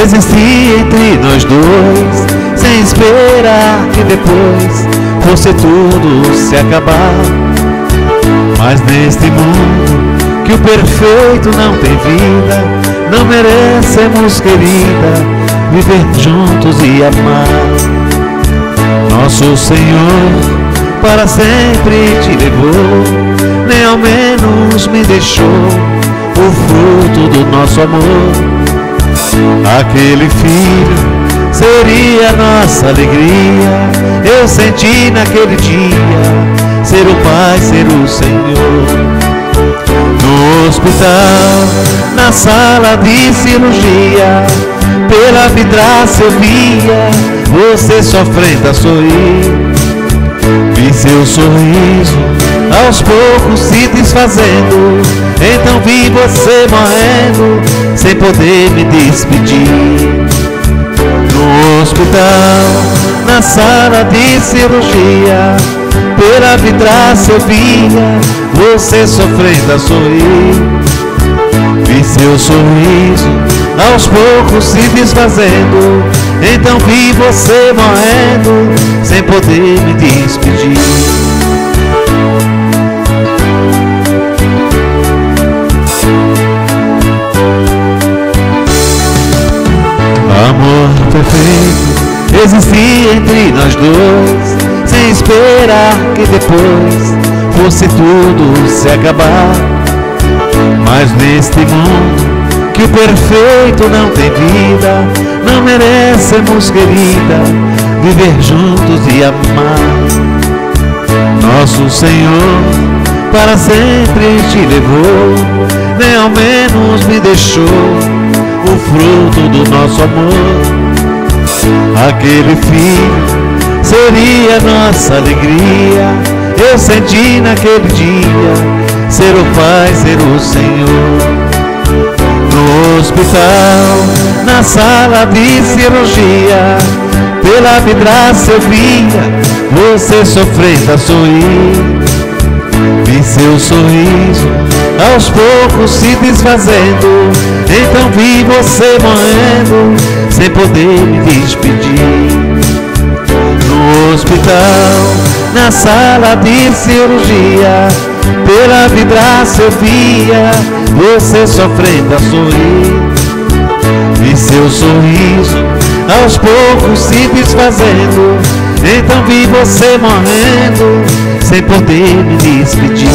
Existir entre nós dois, sem esperar que depois fosse tudo se acabar. Mas neste mundo que o perfeito não tem vida, não merecemos, querida, viver juntos e amar. Nosso Senhor para sempre te levou, nem ao menos me deixou o fruto do nosso amor. Aquele filho seria nossa alegria. Eu senti naquele dia ser o Pai, ser o Senhor. No hospital, na sala de cirurgia, pela vidraça eu via você sofrendo a sorrir. Vi seu sorriso aos poucos se desfazendo, então vi você morrendo sem poder me despedir. No hospital, na sala de cirurgia, pela vidraça eu via você sofrendo a sorrir. Vi seu sorriso aos poucos se desfazendo, então vi você morrendo sem poder me despedir. Amor perfeito existia entre nós dois, sem esperar que depois fosse tudo se acabar. Mas neste mundo que o perfeito não tem vida, não merecemos, querida, viver juntos e amar. Nosso Senhor para sempre te levou, nem ao menos me deixou o fruto do nosso amor. Aquele filho seria nossa alegria. Eu senti naquele dia ser o Pai, ser o Senhor. No hospital, na sala de cirurgia, pela vidraça eu via você sofrendo a sorrir. Vi seu sorriso aos poucos se desfazendo, então vi você morrendo sem poder me despedir. No hospital, na sala de cirurgia, pela vidraça eu via você sofrendo a sorrir. Vi seu sorriso aos poucos se desfazendo, então vi você morrendo sem poder me despedir.